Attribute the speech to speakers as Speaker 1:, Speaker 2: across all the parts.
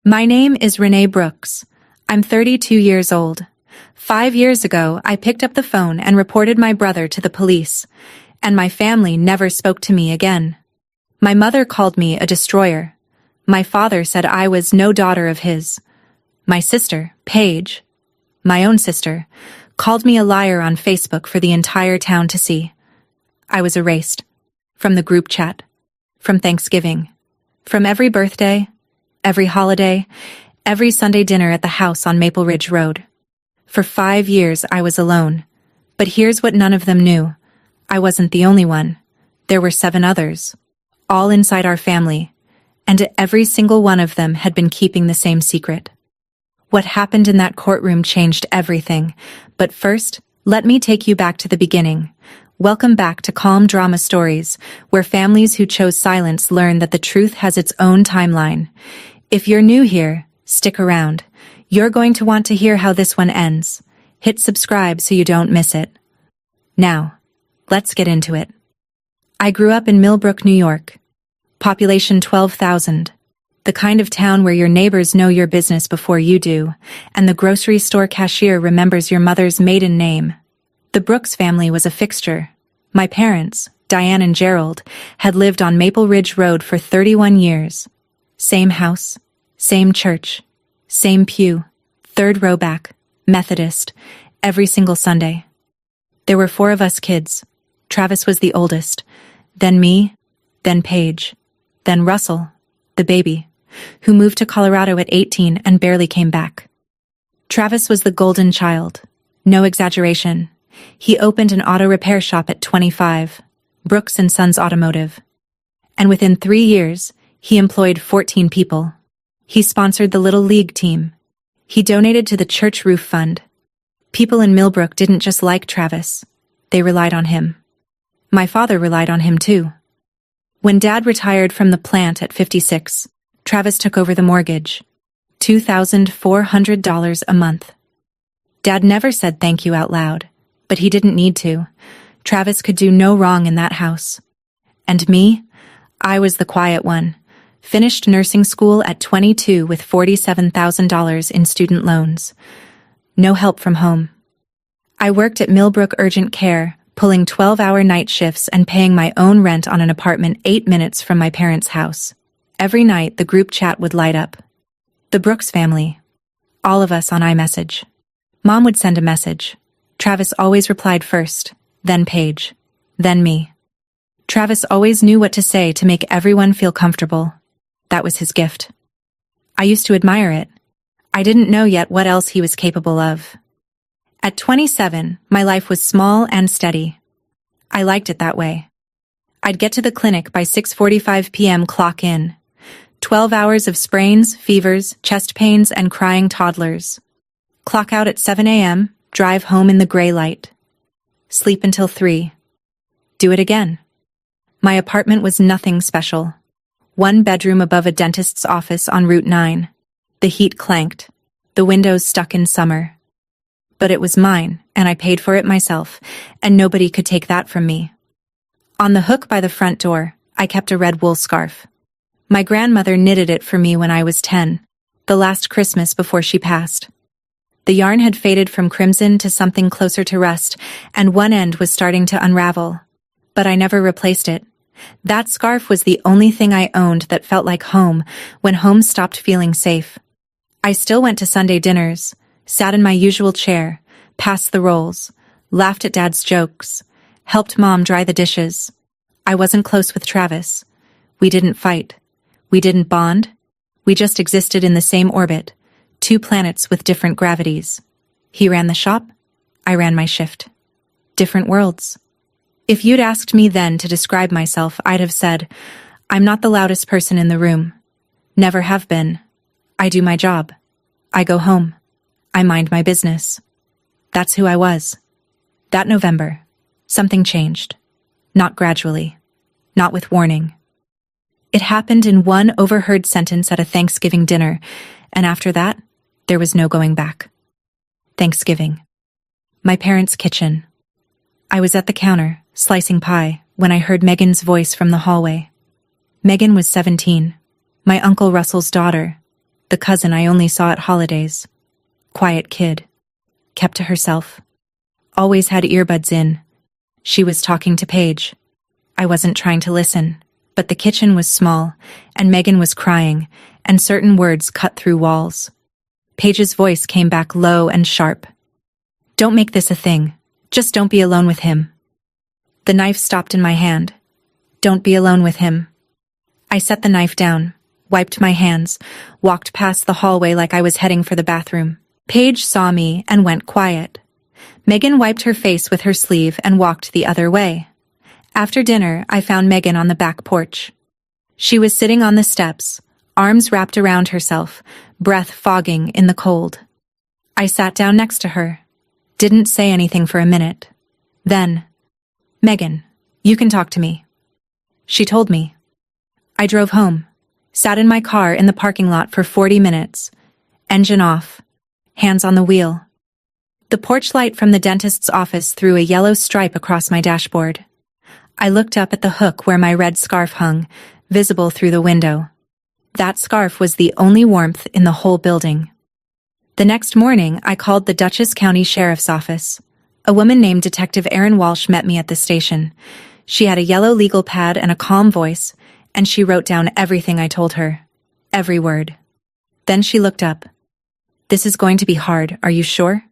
Speaker 1: My name is Renee Brooks. I'm 32 years old. 5 years ago, I picked up the phone and reported my brother to the police, and my family never spoke to me again. My mother called me a destroyer. My father said I was no daughter of his. My sister, Paige, my own sister, called me a liar on Facebook for the entire town to see. I was erased. From the group chat. From Thanksgiving. From every birthday. Every holiday. Every Sunday dinner at the house on Maple Ridge Road. For 5 years I was alone. But here's what none of them knew. I wasn't the only one. There were 7 others. All inside our family. And every single one of them had been keeping the same secret. What happened in that courtroom changed everything. But first, let me take you back to the beginning. Welcome back to Calm Drama Stories, where families who chose silence learn that the truth has its own timeline. If you're new here, stick around. You're going to want to hear how this one ends. Hit subscribe so you don't miss it. Now, let's get into it. I grew up in Millbrook, New York. Population 12,000. The kind of town where your neighbors know your business before you do, and the grocery store cashier remembers your mother's maiden name. The Brooks family was a fixture. My parents, Diane and Gerald, had lived on Maple Ridge Road for 31 years. Same house, same church, same pew, 3rd row back, Methodist, every single Sunday. There were 4 of us kids. Travis was the oldest, then me, then Paige, then Russell, the baby, who moved to Colorado at 18 and barely came back. Travis was the golden child. No exaggeration. He opened an auto repair shop at 25, Brooks & Sons Automotive. And within 3 years, he employed 14 people. He sponsored the Little League team. He donated to the church roof fund. People in Millbrook didn't just like Travis. They relied on him. My father relied on him too. When Dad retired from the plant at 56, Travis took over the mortgage. $2,400 a month. Dad never said thank you out loud, but he didn't need to. Travis could do no wrong in that house. And me? I was the quiet one. Finished nursing school at 22 with $47,000 in student loans. No help from home. I worked at Millbrook Urgent Care, pulling 12-hour night shifts and paying my own rent on an apartment 8 minutes from my parents' house. Every night, the group chat would light up. The Brooks family. All of us on iMessage. Mom would send a message. Travis always replied first, then Paige, then me. Travis always knew what to say to make everyone feel comfortable. That was his gift. I used to admire it. I didn't know yet what else he was capable of. At 27, my life was small and steady. I liked it that way. I'd get to the clinic by 6:45 p.m. clock in. 12 hours of sprains, fevers, chest pains, and crying toddlers. Clock out at 7 a.m., drive home in the gray light. Sleep until 3. Do it again. My apartment was nothing special. 1 bedroom above a dentist's office on Route 9. The heat clanked. The windows stuck in summer. But it was mine, and I paid for it myself, and nobody could take that from me. On the hook by the front door, I kept a red wool scarf. My grandmother knitted it for me when I was 10, the last Christmas before she passed. The yarn had faded from crimson to something closer to rust, and one end was starting to unravel. But I never replaced it. That scarf was the only thing I owned that felt like home when home stopped feeling safe. I still went to Sunday dinners, sat in my usual chair, passed the rolls, laughed at Dad's jokes, helped Mom dry the dishes. I wasn't close with Travis. We didn't fight. We didn't bond. We just existed in the same orbit, 2 planets with different gravities. He ran the shop. I ran my shift. Different worlds. If you'd asked me then to describe myself, I'd have said, I'm not the loudest person in the room. Never have been. I do my job. I go home. I mind my business. That's who I was. That November, something changed. Not gradually. Not with warning. It happened in one overheard sentence at a Thanksgiving dinner, and after that, there was no going back. Thanksgiving. My parents' kitchen. I was at the counter, slicing pie, when I heard Megan's voice from the hallway. Megan was 17, my Uncle Russell's daughter. The cousin I only saw at holidays. Quiet kid. Kept to herself. Always had earbuds in. She was talking to Paige. I wasn't trying to listen, but the kitchen was small, and Megan was crying, and certain words cut through walls. Paige's voice came back low and sharp. Don't make this a thing. Just don't be alone with him. The knife stopped in my hand. Don't be alone with him. I set the knife down, wiped my hands, walked past the hallway like I was heading for the bathroom. Paige saw me and went quiet. Megan wiped her face with her sleeve and walked the other way. After dinner, I found Megan on the back porch. She was sitting on the steps, arms wrapped around herself, breath fogging in the cold. I sat down next to her. Didn't say anything for a minute. Then, Megan, you can talk to me. She told me. I drove home, sat in my car in the parking lot for 40 minutes, engine off, hands on the wheel. The porch light from the dentist's office threw a yellow stripe across my dashboard. I looked up at the hook where my red scarf hung, visible through the window. That scarf was the only warmth in the whole building. The next morning, I called the Dutchess County Sheriff's Office. A woman named Detective Erin Walsh met me at the station. She had a yellow legal pad and a calm voice, and she wrote down everything I told her. Every word. Then she looked up. This is going to be hard, are you sure?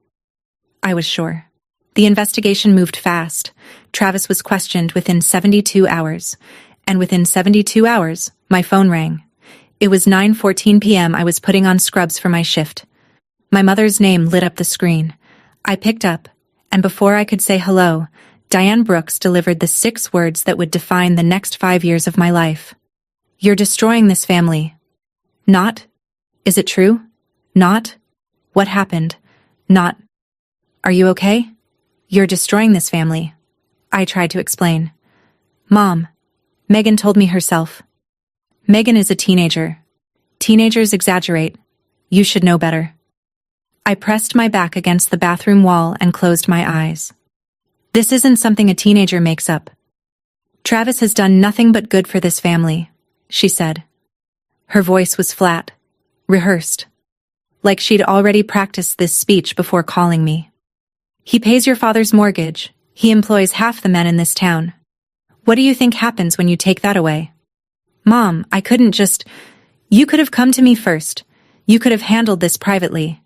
Speaker 1: I was sure. The investigation moved fast. Travis was questioned within 72 hours. And within 72 hours, my phone rang. It was 9:14 p.m. I was putting on scrubs for my shift. My mother's name lit up the screen. I picked up, and before I could say hello, Diane Brooks delivered the 6 words that would define the next 5 years of my life. You're destroying this family. Not? Is it true? Not? What happened? Not? Are you okay? You're destroying this family. I tried to explain. Mom, Megan told me herself. Megan is a teenager. Teenagers exaggerate. You should know better. I pressed my back against the bathroom wall and closed my eyes. This isn't something a teenager makes up. Travis has done nothing but good for this family, she said. Her voice was flat, rehearsed, like she'd already practiced this speech before calling me. He pays your father's mortgage. He employs half the men in this town. What do you think happens when you take that away? Mom, I couldn't just... You could have come to me first. You could have handled this privately.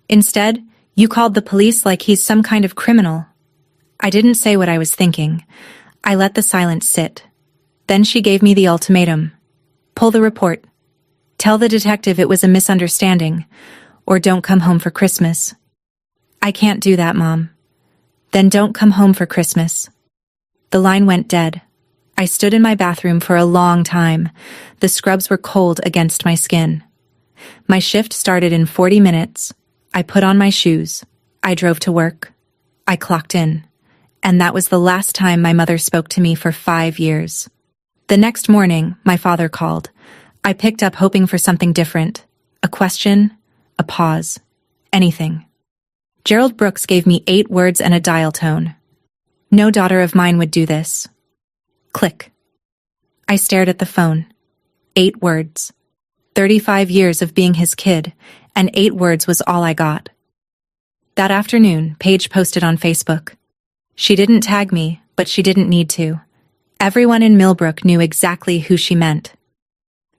Speaker 1: Instead, you called the police like he's some kind of criminal. I didn't say what I was thinking. I let the silence sit. Then she gave me the ultimatum. Pull the report. Tell the detective it was a misunderstanding, or don't come home for Christmas. I can't do that, Mom. Then don't come home for Christmas. The line went dead. I stood in my bathroom for a long time. The scrubs were cold against my skin. My shift started in 40 minutes. I put on my shoes. I drove to work. I clocked in. And that was the last time my mother spoke to me for 5 years. The next morning, my father called. I picked up hoping for something different. A question, a pause, anything. Gerald Brooks gave me 8 words and a dial tone. No daughter of mine would do this. Click. I stared at the phone. 8 words. 35 years of being his kid, and 8 words was all I got. That afternoon, Paige posted on Facebook. She didn't tag me, but she didn't need to. Everyone in Millbrook knew exactly who she meant.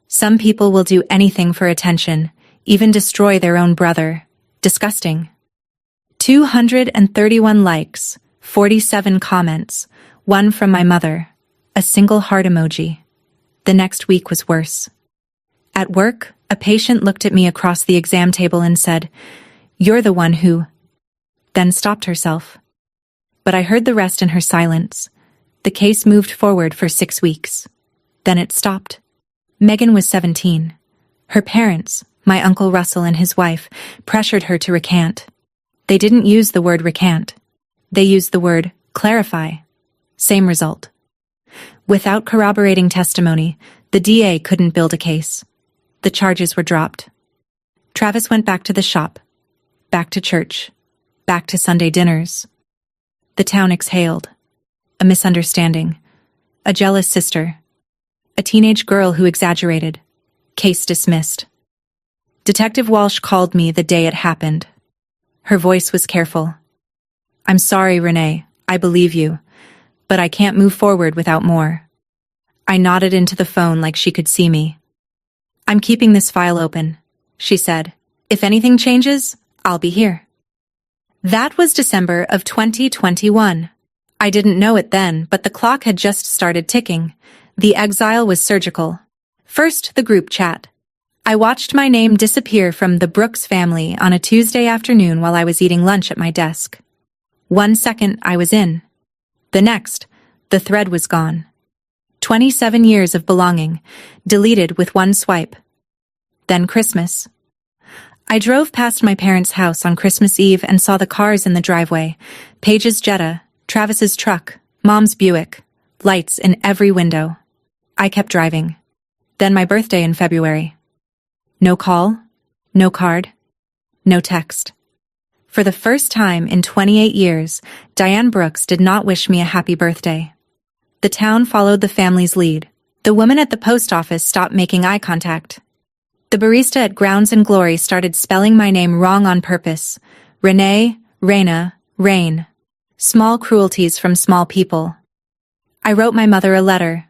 Speaker 1: Some people will do anything for attention, even destroy their own brother. Disgusting. 231 likes, 47 comments, 1 from my mother, a single heart emoji. The next week was worse. At work, a patient looked at me across the exam table and said, "You're the one who..." Then stopped herself. But I heard the rest in her silence. The case moved forward for 6 weeks. Then it stopped. Megan was 17. Her parents, my Uncle Russell and his wife, pressured her to recant. They didn't use the word recant. They used the word clarify. Same result. Without corroborating testimony, the DA couldn't build a case. The charges were dropped. Travis went back to the shop, back to church, back to Sunday dinners. The town exhaled. A misunderstanding. A jealous sister. A teenage girl who exaggerated. Case dismissed. Detective Walsh called me the day it happened. Her voice was careful. "I'm sorry, Renee. I believe you. But I can't move forward without more." I nodded into the phone like she could see me. "I'm keeping this file open," she said. "If anything changes, I'll be here." That was December of 2021. I didn't know it then, but the clock had just started ticking. The exile was surgical. First, the group chat. I watched my name disappear from the Brooks family on a Tuesday afternoon while I was eating lunch at my desk. 1 second, I was in. The next, the thread was gone. 27 years of belonging, deleted with one swipe. Then Christmas. I drove past my parents' house on Christmas Eve and saw the cars in the driveway. Paige's Jetta, Travis's truck, Mom's Buick, lights in every window. I kept driving. Then my birthday in February. No call, no card, no text. For the first time in 28 years, Diane Brooks did not wish me a happy birthday. The town followed the family's lead. The woman at the post office stopped making eye contact. The barista at Grounds and Glory started spelling my name wrong on purpose. Renee, Raina, Rain. Small cruelties from small people. I wrote my mother a letter.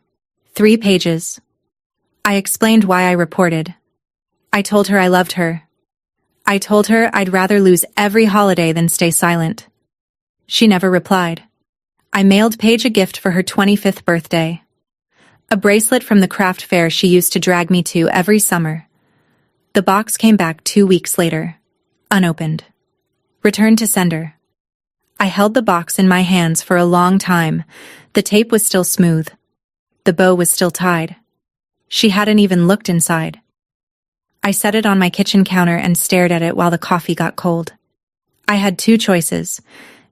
Speaker 1: 3 pages. I explained why I reported. I told her I loved her. I told her I'd rather lose every holiday than stay silent. She never replied. I mailed Paige a gift for her 25th birthday. A bracelet from the craft fair she used to drag me to every summer. The box came back 2 weeks later, unopened. Returned to sender. I held the box in my hands for a long time. The tape was still smooth. The bow was still tied. She hadn't even looked inside. I set it on my kitchen counter and stared at it while the coffee got cold. I had 2 choices: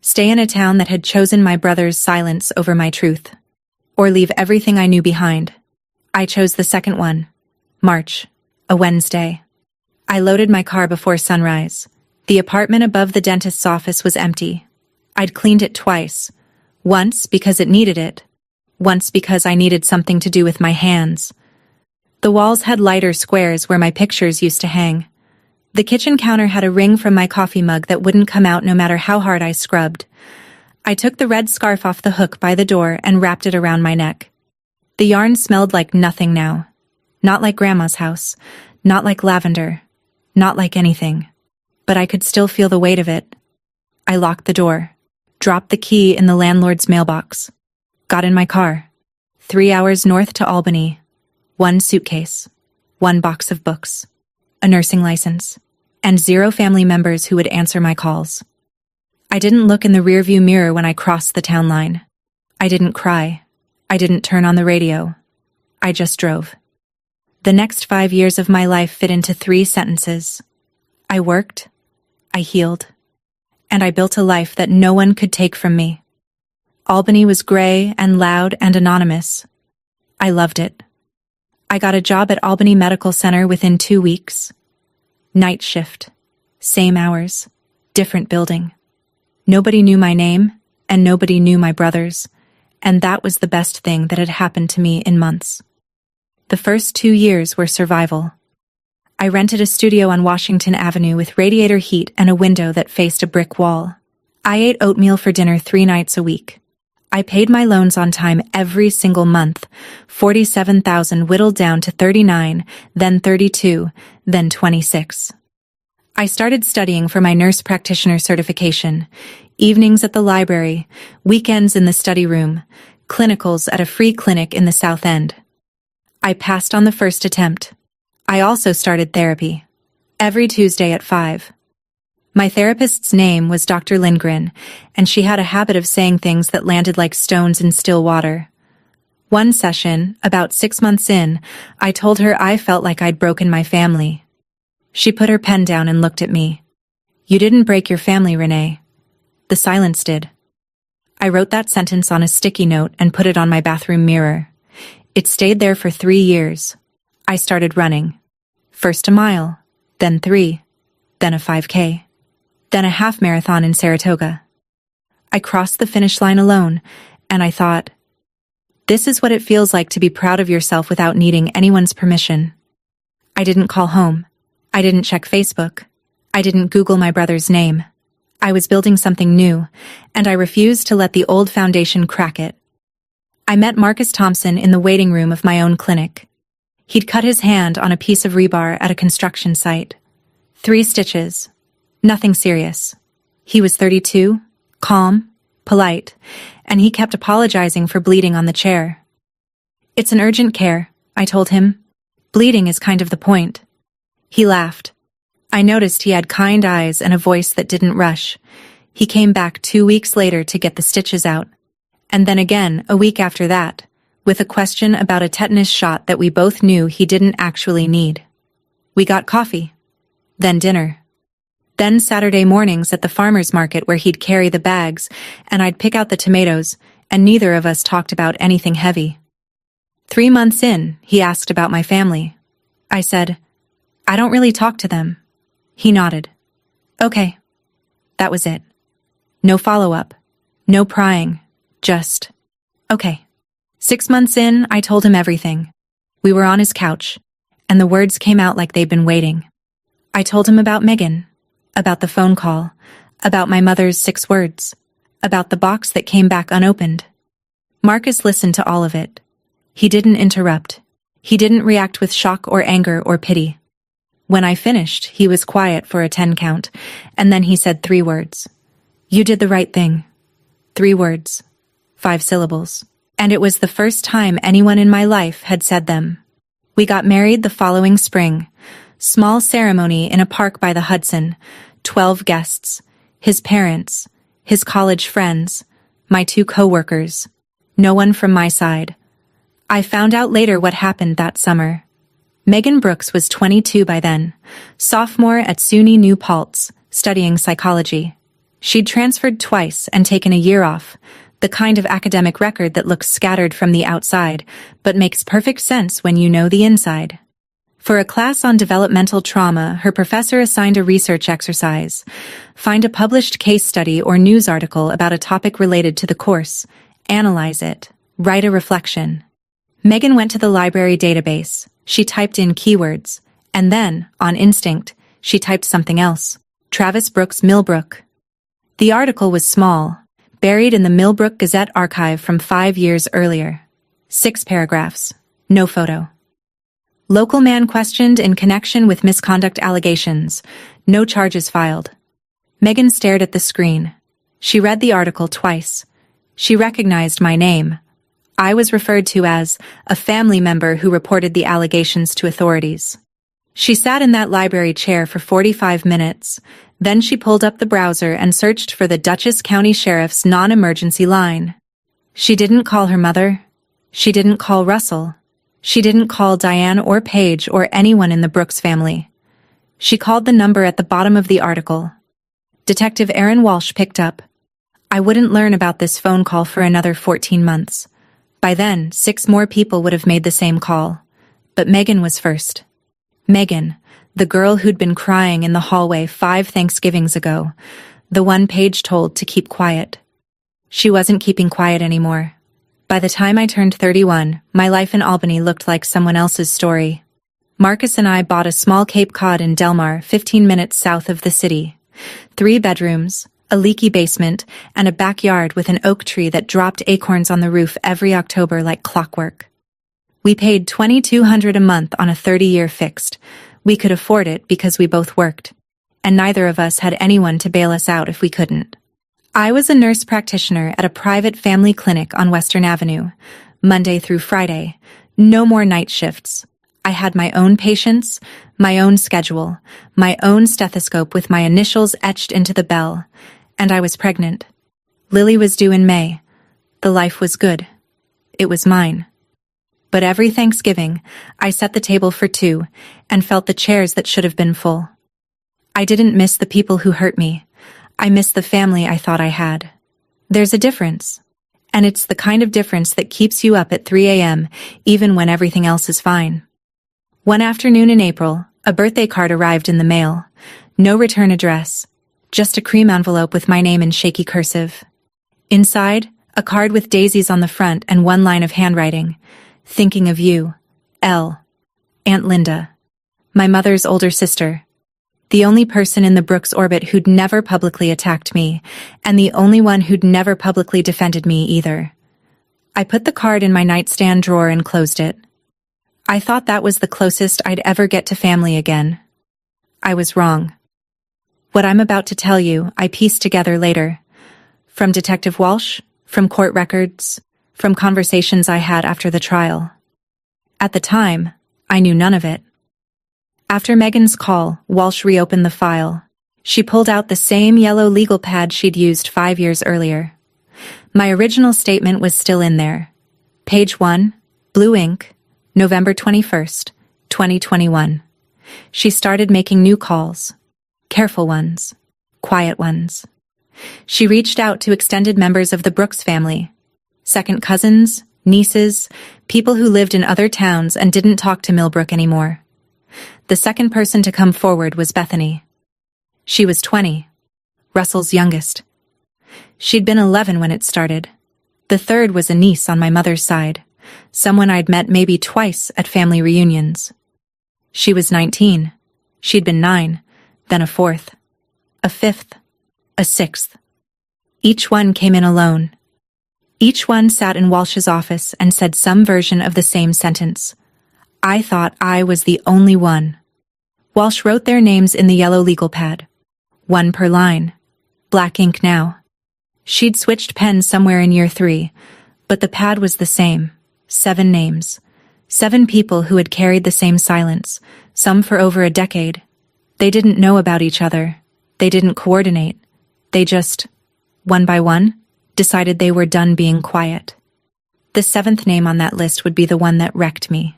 Speaker 1: stay in a town that had chosen my brother's silence over my truth, or leave everything I knew behind. I chose the second one. March, a Wednesday. I loaded my car before sunrise. The apartment above the dentist's office was empty. I'd cleaned it twice. Once because it needed it. Once because I needed something to do with my hands. The walls had lighter squares where my pictures used to hang. The kitchen counter had a ring from my coffee mug that wouldn't come out no matter how hard I scrubbed. I took the red scarf off the hook by the door and wrapped it around my neck. The yarn smelled like nothing now. Not like Grandma's house. Not like lavender. Not like anything. But I could still feel the weight of it. I locked the door. Dropped the key in the landlord's mailbox. Got in my car. 3 hours north to Albany. 1 suitcase, 1 box of books, a nursing license, and 0 family members who would answer my calls. I didn't look in the rearview mirror when I crossed the town line. I didn't cry. I didn't turn on the radio. I just drove. The next 5 years of my life fit into 3 sentences. I worked, I healed, and I built a life that no one could take from me. Albany was gray and loud and anonymous. I loved it. I got a job at Albany Medical Center within 2 weeks. Night shift. Same hours. Different building. Nobody knew my name, and nobody knew my brothers, and that was the best thing that had happened to me in months. The first 2 years were survival. I rented a studio on Washington Avenue with radiator heat and a window that faced a brick wall. I ate oatmeal for dinner 3 nights a week. I paid my loans on time every single month, $47,000 whittled down to 39, then 32, then 26. I started studying for my nurse practitioner certification, evenings at the library, weekends in the study room, clinicals at a free clinic in the South End. I passed on the first attempt. I also started therapy, every Tuesday at 5. My therapist's name was Dr. Lindgren, and she had a habit of saying things that landed like stones in still water. One session, about 6 months in, I told her I felt like I'd broken my family. She put her pen down and looked at me. "You didn't break your family, Renee. The silence did." I wrote that sentence on a sticky note and put it on my bathroom mirror. It stayed there for 3 years. I started running. First a mile, then 3, then a 5K. Then a half marathon in Saratoga. I crossed the finish line alone, and I thought, this is what it feels like to be proud of yourself without needing anyone's permission. I didn't call home. I didn't check Facebook. I didn't Google my brother's name. I was building something new, and I refused to let the old foundation crack it. I met Marcus Thompson in the waiting room of my own clinic. He'd cut his hand on a piece of rebar at a construction site. 3 stitches. Nothing serious. He was 32, calm, polite, and he kept apologizing for bleeding on the chair. "It's an urgent care," I told him. "Bleeding is kind of the point." He laughed. I noticed he had kind eyes and a voice that didn't rush. He came back 2 weeks later to get the stitches out, and then again a week after that, with a question about a tetanus shot that we both knew he didn't actually need. We got coffee. Then dinner. Then Saturday mornings at the farmer's market where he'd carry the bags, and I'd pick out the tomatoes, and neither of us talked about anything heavy. 3 months in, he asked about my family. I said, "I don't really talk to them." He nodded. "Okay." That was it. No follow-up. No prying. Just, "Okay." 6 months in, I told him everything. We were on his couch, and the words came out like they'd been waiting. I told him about Megan, about the phone call, about my mother's 6 words, about the box that came back unopened. Marcus listened to all of it. He didn't interrupt. He didn't react with shock or anger or pity. When I finished, he was quiet for a 10 count, and then he said 3 words. "You did the right thing." 3 words. 5 syllables. And it was the first time anyone in my life had said them. We got married the following spring. Small ceremony in a park by the Hudson. 12 guests. His parents. His college friends. My 2 co-workers. No one from my side. I found out later what happened that summer. Megan Brooks was 22 by then, sophomore at SUNY New Paltz, studying psychology. She'd transferred twice and taken a year off, the kind of academic record that looks scattered from the outside, but makes perfect sense when you know the inside. For a class on developmental trauma, her professor assigned a research exercise. Find a published case study or news article about a topic related to the course, analyze it, write a reflection. Megan went to the library database. She typed in keywords, and then, on instinct, she typed something else. Travis Brooks Millbrook. The article was small, buried in the Millbrook Gazette archive from 5 years earlier. 6 paragraphs. No photo. Local man questioned in connection with misconduct allegations. No charges filed. Megan stared at the screen. She read the article twice. She recognized my name. I was referred to as a family member who reported the allegations to authorities. She sat in that library chair for 45 minutes. Then she pulled up the browser and searched for the Dutchess County Sheriff's non-emergency line. She didn't call her mother. She didn't call Russell. She didn't call Diane or Paige or anyone in the Brooks family. She called the number at the bottom of the article. Detective Aaron Walsh picked up. I wouldn't learn about this phone call for another 14 months. By then, 6 more people would have made the same call. But Megan was first. Megan, the girl who'd been crying in the hallway 5 Thanksgivings ago, the one Paige told to keep quiet. She wasn't keeping quiet anymore. By the time I turned 31, my life in Albany looked like someone else's story. Marcus and I bought a small Cape Cod in Delmar, 15 minutes south of the city. 3 bedrooms, a leaky basement, and a backyard with an oak tree that dropped acorns on the roof every October like clockwork. We paid $2,200 a month on a 30-year fixed. We could afford it because we both worked, and neither of us had anyone to bail us out if we couldn't. I was a nurse practitioner at a private family clinic on Western Avenue, Monday through Friday. No more night shifts. I had my own patients, my own schedule, my own stethoscope with my initials etched into the bell, and I was pregnant. Lily was due in May. The life was good. It was mine. But every Thanksgiving, I set the table for 2 and felt the chairs that should have been full. I didn't miss the people who hurt me. I missed the family I thought I had. There's a difference. And it's the kind of difference that keeps you up at 3 a.m., even when everything else is fine. One afternoon in April, a birthday card arrived in the mail. No return address. Just a cream envelope with my name in shaky cursive. Inside, a card with daisies on the front and 1 line of handwriting. Thinking of you. L. Aunt Linda. my mother's older sister. The only person in the Brooks orbit who'd never publicly attacked me, and the only one who'd never publicly defended me either. I put the card in my nightstand drawer and closed it. I thought that was the closest I'd ever get to family again. I was wrong. What I'm about to tell you, I pieced together later. From Detective Walsh, from court records, from conversations I had after the trial. At the time, I knew none of it. After Megan's call, Walsh reopened the file. She pulled out the same yellow legal pad she'd used 5 years earlier. My original statement was still in there. Page 1, blue ink, November 21st, 2021. She started making new calls. Careful ones. Quiet ones. She reached out to extended members of the Brooks family. Second cousins, nieces, people who lived in other towns and didn't talk to Millbrook anymore. The second person to come forward was Bethany. She was 20, Russell's youngest. She'd been 11 when it started. The third was a niece on my mother's side, someone I'd met maybe twice at family reunions. She was 19. She'd been 9, then a fourth, a fifth, a sixth. Each one came in alone. Each one sat in Walsh's office and said some version of the same sentence. I thought I was the only one. Walsh wrote their names in the yellow legal pad. 1 per line. Black ink now. She'd switched pens somewhere in year 3, but the pad was the same. 7 names. 7 people who had carried the same silence, some for over a decade. They didn't know about each other. They didn't coordinate. They just, one by one, decided they were done being quiet. The 7th name on that list would be the one that wrecked me.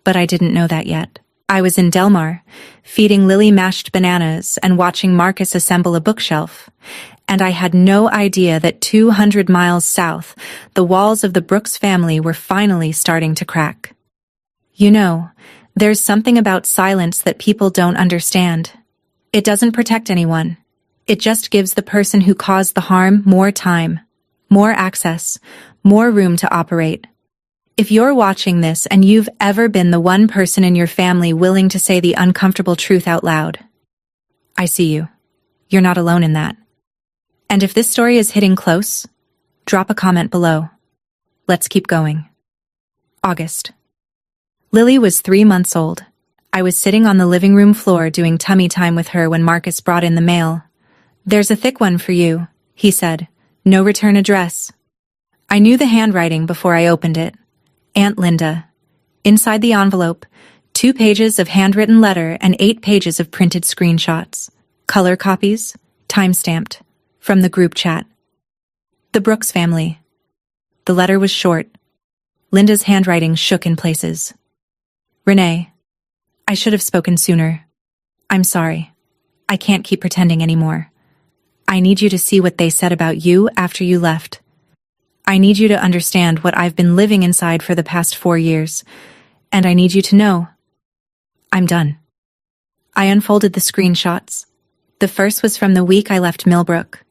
Speaker 1: But I didn't know that yet. I was in Delmar, feeding Lily mashed bananas and watching Marcus assemble a bookshelf, and I had no idea that 200 miles south, the walls of the Brooks family were finally starting to crack. You know, there's something about silence that people don't understand. It doesn't protect anyone. It just gives the person who caused the harm more time, more access, more room to operate. If you're watching this and you've ever been the one person in your family willing to say the uncomfortable truth out loud, I see you. You're not alone in that. And if this story is hitting close, drop a comment below. Let's keep going. August. Lily was 3 months old. I was sitting on the living room floor doing tummy time with her when Marcus brought in the mail. There's a thick one for you, he said. No return address. I knew the handwriting before I opened it. Aunt Linda. Inside the envelope, 2 pages of handwritten letter and 8 pages of printed screenshots. Color copies, time-stamped, from the group chat. The Brooks family. The letter was short. Linda's handwriting shook in places. Renee. I should have spoken sooner. I'm sorry. I can't keep pretending anymore. I need you to see what they said about you after you left. I need you to understand what I've been living inside for the past 4 years, and I need you to know. I'm done. I unfolded the screenshots. The first was from the week I left Millbrook.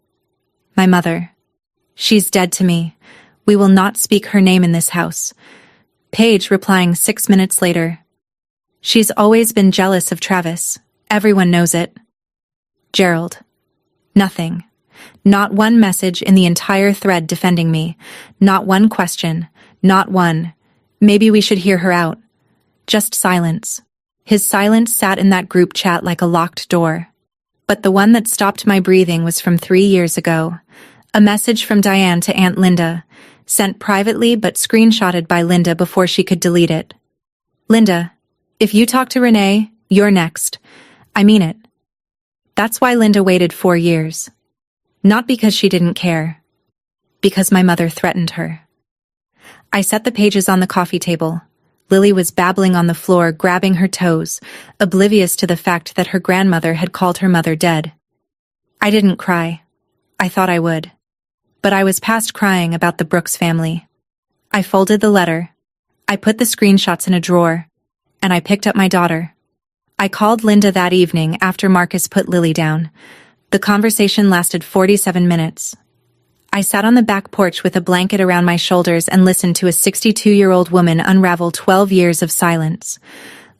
Speaker 1: My mother. She's dead to me. We will not speak her name in this house. Paige replying 6 minutes later. She's always been jealous of Travis. Everyone knows it. Gerald. Nothing. Not one message in the entire thread defending me. Not one question. Not one. Maybe we should hear her out. Just silence. His silence sat in that group chat like a locked door. But the one that stopped my breathing was from 3 years ago. A message from Diane to Aunt Linda, sent privately but screenshotted by Linda before she could delete it. Linda, if you talk to Renee, you're next. I mean it. That's why Linda waited 4 years. Not because she didn't care. Because my mother threatened her. I set the pages on the coffee table. Lily was babbling on the floor, grabbing her toes, oblivious to the fact that her grandmother had called her mother dead. I didn't cry. I thought I would. But I was past crying about the Brooks family. I folded the letter. I put the screenshots in a drawer. And I picked up my daughter. I called Linda that evening after Marcus put Lily down. The conversation lasted 47 minutes. I sat on the back porch with a blanket around my shoulders and listened to a 62-year-old woman unravel 12 years of silence.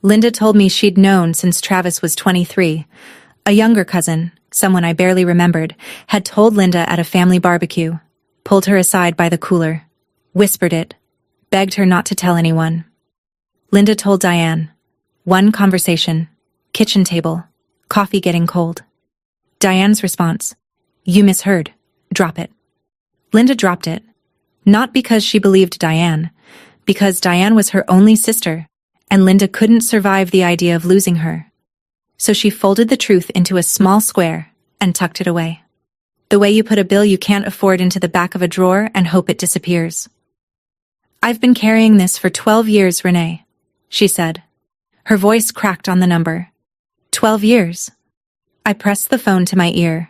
Speaker 1: Linda told me she'd known since Travis was 23. A younger cousin, someone I barely remembered, had told Linda at a family barbecue, pulled her aside by the cooler, whispered it, begged her not to tell anyone. Linda told Diane. One conversation, kitchen table, coffee getting cold. Diane's response, "You misheard. Drop it." Linda dropped it. Not because she believed Diane, because Diane was her only sister, and Linda couldn't survive the idea of losing her. So she folded the truth into a small square and tucked it away. The way you put a bill you can't afford into the back of a drawer and hope it disappears. "I've been carrying this for 12 years, Renee," she said. Her voice cracked on the number. 12 years. I pressed the phone to my ear.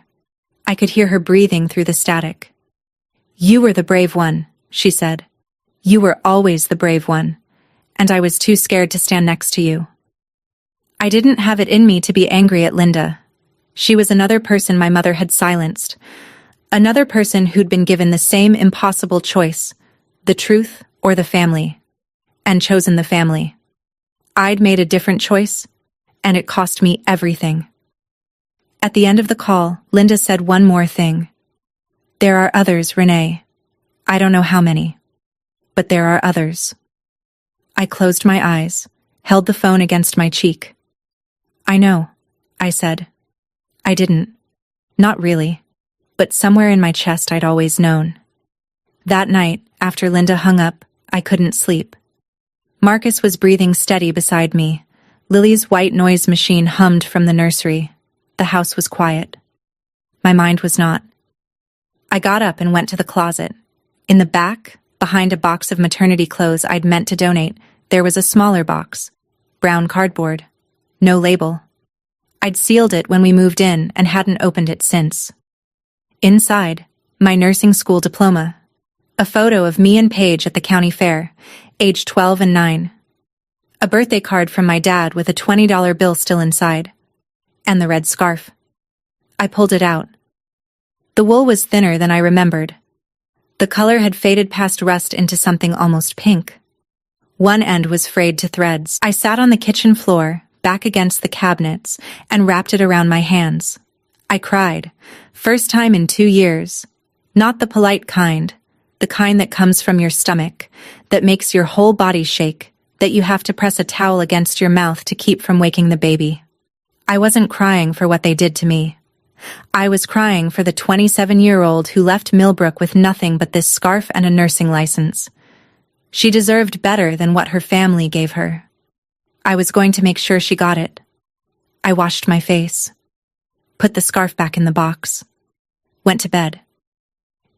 Speaker 1: I could hear her breathing through the static. "You were the brave one," she said. "You were always the brave one, and I was too scared to stand next to you." I didn't have it in me to be angry at Linda. She was another person my mother had silenced. Another person who'd been given the same impossible choice, the truth or the family, and chosen the family. I'd made a different choice, and it cost me everything. At the end of the call, Linda said one more thing. "There are others, Renee. I don't know how many, but there are others." I closed my eyes, held the phone against my cheek. "I know," I said. I didn't. Not really. But somewhere in my chest I'd always known. That night, after Linda hung up, I couldn't sleep. Marcus was breathing steady beside me. Lily's white noise machine hummed from the nursery. The house was quiet. My mind was not. I got up and went to the closet. In the back, behind a box of maternity clothes I'd meant to donate, there was a smaller box. Brown cardboard. No label. I'd sealed it when we moved in and hadn't opened it since. Inside, my nursing school diploma. A photo of me and Paige at the county fair, age 12 and 9. A birthday card from my dad with a $20 bill still inside. And the red scarf. I pulled it out. The wool was thinner than I remembered. The color had faded past rust into something almost pink. One end was frayed to threads. I sat on the kitchen floor, back against the cabinets, and wrapped it around my hands. I cried. First time in 2 years. Not the polite kind. The kind that comes from your stomach, that makes your whole body shake, that you have to press a towel against your mouth to keep from waking the baby. I wasn't crying for what they did to me. I was crying for the 27-year-old who left Millbrook with nothing but this scarf and a nursing license. She deserved better than what her family gave her. I was going to make sure she got it. I washed my face. Put the scarf back in the box. Went to bed.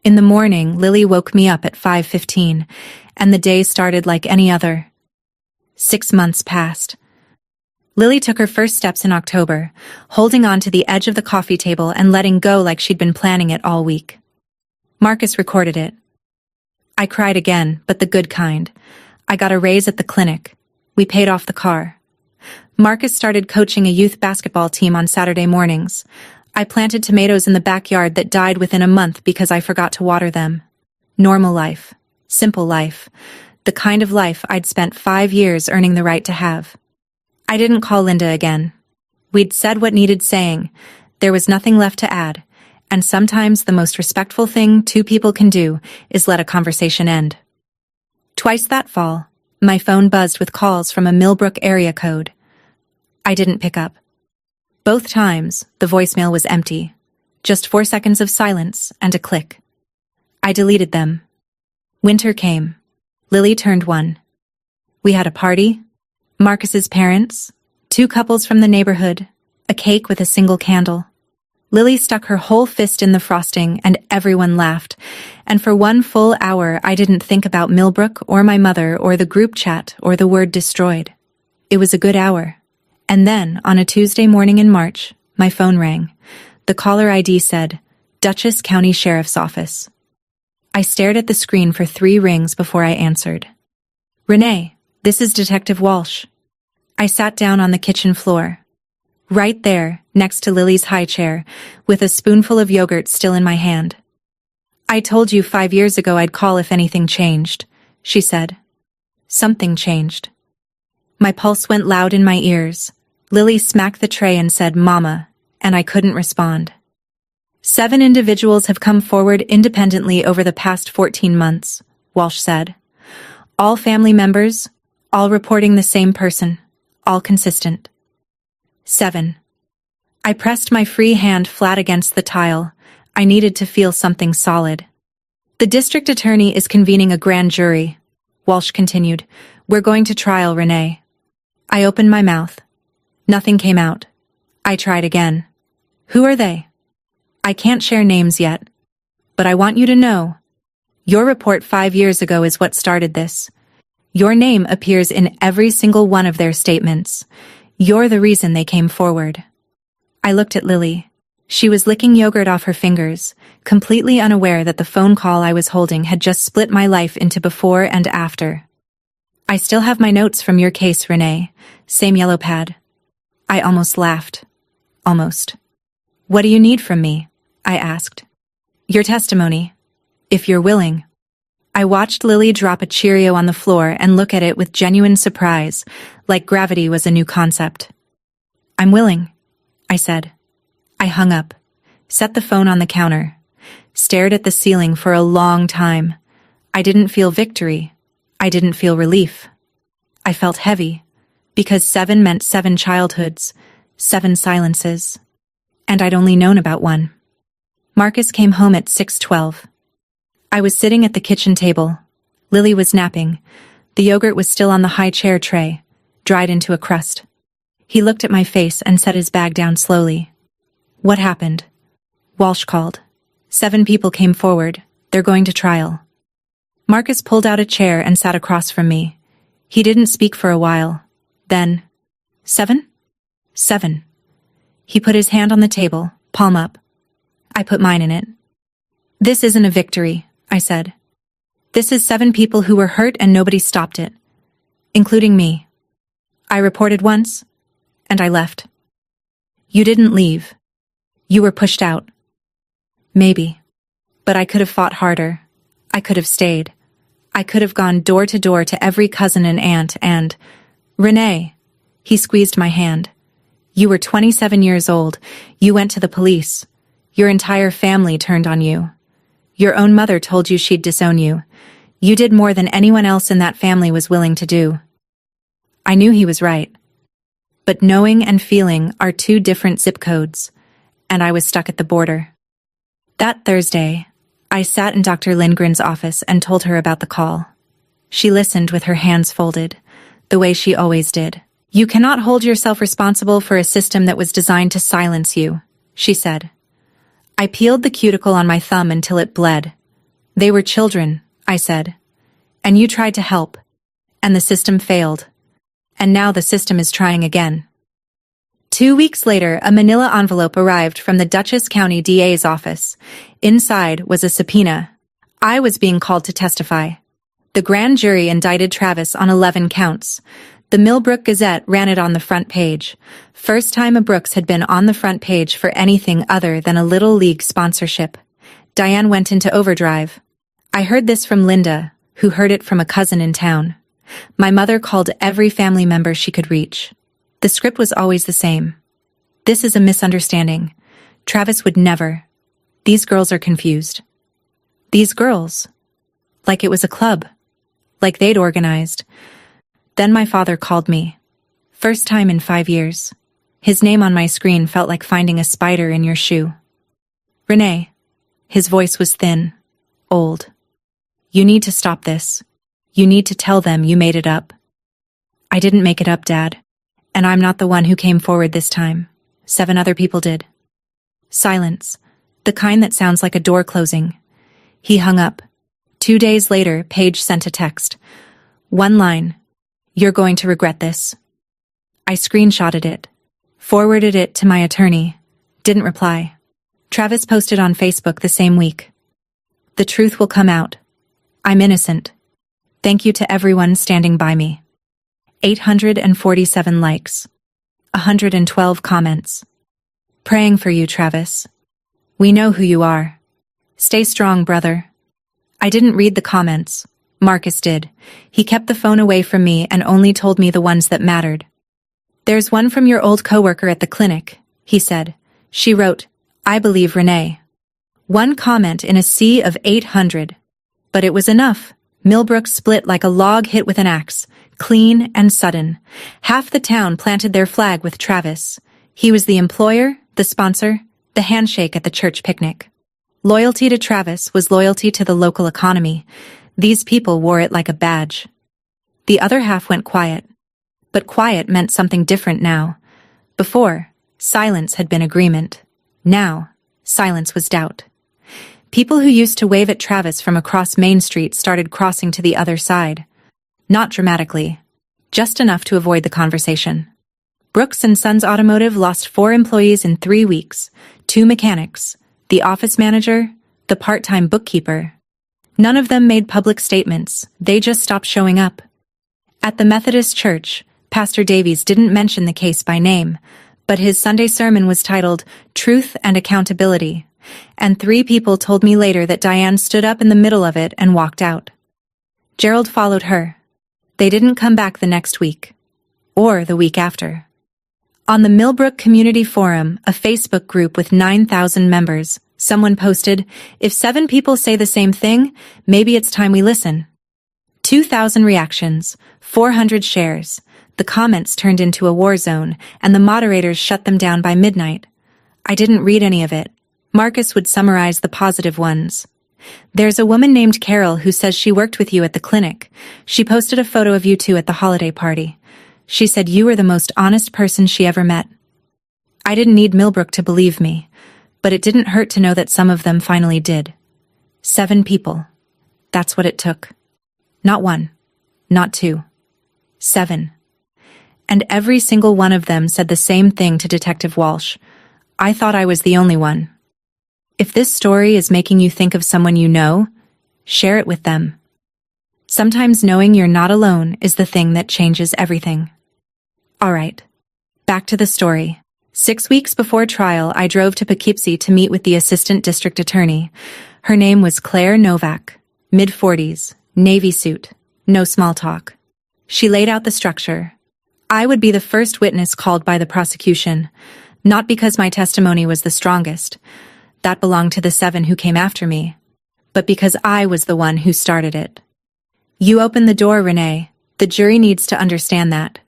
Speaker 1: In the morning, Lily woke me up at 5:15, and the day started like any other. 6 months passed. Lily took her first steps in October, holding on to the edge of the coffee table and letting go like she'd been planning it all week. Marcus recorded it. I cried again, but the good kind. I got a raise at the clinic. We paid off the car. Marcus started coaching a youth basketball team on Saturday mornings. I planted tomatoes in the backyard that died within a month because I forgot to water them. Normal life. Simple life. The kind of life I'd spent 5 years earning the right to have. I didn't call Linda again. We'd said what needed saying. There was nothing left to add. And sometimes the most respectful thing two people can do is let a conversation end. Twice that fall, my phone buzzed with calls from a Millbrook area code. I didn't pick up. Both times, the voicemail was empty. Just 4 seconds of silence and a click. I deleted them. Winter came. Lily turned 1. We had a party, Marcus's parents, 2 couples from the neighborhood, a cake with a single candle. Lily stuck her whole fist in the frosting and everyone laughed, and for 1 full hour I didn't think about Millbrook or my mother or the group chat or the word destroyed. It was a good hour. And then, on a Tuesday morning in March, my phone rang. The caller ID said, Dutchess County Sheriff's Office. I stared at the screen for 3 rings before I answered. Renee, this is Detective Walsh. I sat down on the kitchen floor. Right there, next to Lily's high chair, with a spoonful of yogurt still in my hand. I told you 5 years ago I'd call if anything changed, she said. Something changed. My pulse went loud in my ears. Lily smacked the tray and said, "Mama," and I couldn't respond. 7 individuals have come forward independently over the past 14 months, Walsh said. All family members, all reporting the same person, all consistent. 7. I pressed my free hand flat against the tile. I needed to feel something solid. The district attorney is convening a grand jury, Walsh continued. We're going to trial Renee. I opened my mouth. Nothing came out. I tried again. Who are they? I can't share names yet. But I want you to know. Your report 5 years ago is what started this. Your name appears in every single one of their statements. You're the reason they came forward. I looked at Lily. She was licking yogurt off her fingers, completely unaware that the phone call I was holding had just split my life into before and after. I still have my notes from your case, Renee. Same yellow pad. I almost laughed. Almost. What do you need from me? I asked. Your testimony. If you're willing. I watched Lily drop a Cheerio on the floor and look at it with genuine surprise, like gravity was a new concept. I'm willing, I said. I hung up, set the phone on the counter, stared at the ceiling for a long time. I didn't feel victory. I didn't feel relief. I felt heavy, because 7 meant 7 childhoods, 7 silences. And I'd only known about one. Marcus came home at 6:12. I was sitting at the kitchen table. Lily was napping. The yogurt was still on the high chair tray, dried into a crust. He looked at my face and set his bag down slowly. What happened? Walsh called. 7 people came forward. They're going to trial. Marcus pulled out a chair and sat across from me. He didn't speak for a while. Then, 7? 7. He put his hand on the table, palm up. I put mine in it. This isn't a victory, I said. This is 7 people who were hurt and nobody stopped it. Including me. I reported once, and I left. You didn't leave. You were pushed out. Maybe. But I could have fought harder. I could have stayed. I could have gone door to door to every cousin and aunt and... Renee. He squeezed my hand. You were 27 years old. You went to the police. Your entire family turned on you. Your own mother told you she'd disown you. You did more than anyone else in that family was willing to do. I knew he was right. But knowing and feeling are 2 different zip codes, and I was stuck at the border. That Thursday, I sat in Dr. Lindgren's office and told her about the call. She listened with her hands folded, the way she always did. You cannot hold yourself responsible for a system that was designed to silence you, she said. I peeled the cuticle on my thumb until it bled. They were children, I said. And you tried to help. And the system failed. And now the system is trying again. 2 weeks later, a manila envelope arrived from the Dutchess County DA's office. Inside was a subpoena. I was being called to testify. The grand jury indicted Travis on 11 counts. The Millbrook Gazette ran it on the front page. First time a Brooks had been on the front page for anything other than a Little League sponsorship. Diane went into overdrive. I heard this from Linda, who heard it from a cousin in town. My mother called every family member she could reach. The script was always the same. This is a misunderstanding. Travis would never. These girls are confused. These girls. Like it was a club. Like they'd organized. Then my father called me. First time in 5 years. His name on my screen felt like finding a spider in your shoe. Renee. His voice was thin. Old. You need to stop this. You need to tell them you made it up. I didn't make it up, Dad. And I'm not the one who came forward this time. 7 other people did. Silence. The kind that sounds like a door closing. He hung up. 2 days later, Paige sent a text. 1 line. You're going to regret this. I screenshotted it. Forwarded it to my attorney. Didn't reply. Travis posted on Facebook the same week. The truth will come out. I'm innocent. Thank you to everyone standing by me. 847 likes. 112 comments. Praying for you, Travis. We know who you are. Stay strong, brother. I didn't read the comments. Marcus did. He kept the phone away from me and only told me the ones that mattered. "There's one from your old coworker at the clinic," he said. She wrote, "I believe Renee." One comment in a sea of 800. But it was enough. Millbrook split like a log hit with an axe, clean and sudden. Half the town planted their flag with Travis. He was the employer, the sponsor, the handshake at the church picnic. Loyalty to Travis was loyalty to the local economy. These people wore it like a badge. The other half went quiet. But quiet meant something different now. Before, silence had been agreement. Now, silence was doubt. People who used to wave at Travis from across Main Street started crossing to the other side. Not dramatically, just enough to avoid the conversation. Brooks & Sons Automotive lost 4 employees in 3 weeks, 2 mechanics, the office manager, the part-time bookkeeper. None of them made public statements, they just stopped showing up. At the Methodist Church, Pastor Davies didn't mention the case by name, but his Sunday sermon was titled Truth and Accountability, and 3 people told me later that Diane stood up in the middle of it and walked out. Gerald followed her. They didn't come back the next week, or the week after. On the Millbrook Community Forum, a Facebook group with 9,000 members, someone posted, "If 7 people say the same thing, maybe it's time we listen." 2,000 reactions, 400 shares. The comments turned into a war zone, and the moderators shut them down by midnight. I didn't read any of it. Marcus would summarize the positive ones. "There's a woman named Carol who says she worked with you at the clinic. She posted a photo of you two at the holiday party. She said you were the most honest person she ever met." I didn't need Millbrook to believe me, but it didn't hurt to know that some of them finally did. 7 people. That's what it took. Not 1. Not 2. 7. And every single one of them said the same thing to Detective Walsh. I thought I was the only one. If this story is making you think of someone you know, share it with them. Sometimes knowing you're not alone is the thing that changes everything. All right, back to the story. 6 weeks before trial, I drove to Poughkeepsie to meet with the assistant district attorney. Her name was Claire Novak, mid-40s, navy suit, no small talk. She laid out the structure. I would be the first witness called by the prosecution, not because my testimony was the strongest. That belonged to the 7 who came after me, but because I was the one who started it. "You opened the door, Renee. The jury needs to understand that."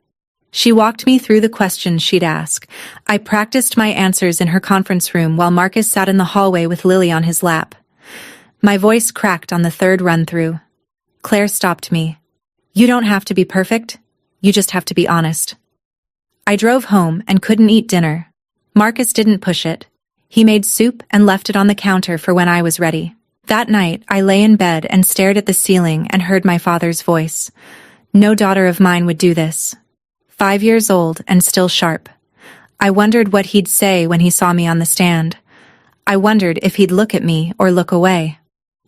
Speaker 1: She walked me through the questions she'd ask. I practiced my answers in her conference room while Marcus sat in the hallway with Lily on his lap. My voice cracked on the 3rd run-through. Claire stopped me. "You don't have to be perfect. You just have to be honest." I drove home and couldn't eat dinner. Marcus didn't push it. He made soup and left it on the counter for when I was ready. That night, I lay in bed and stared at the ceiling and heard my father's voice. No daughter of mine would do this. 5 years old and still sharp. I wondered what he'd say when he saw me on the stand. I wondered if he'd look at me or look away.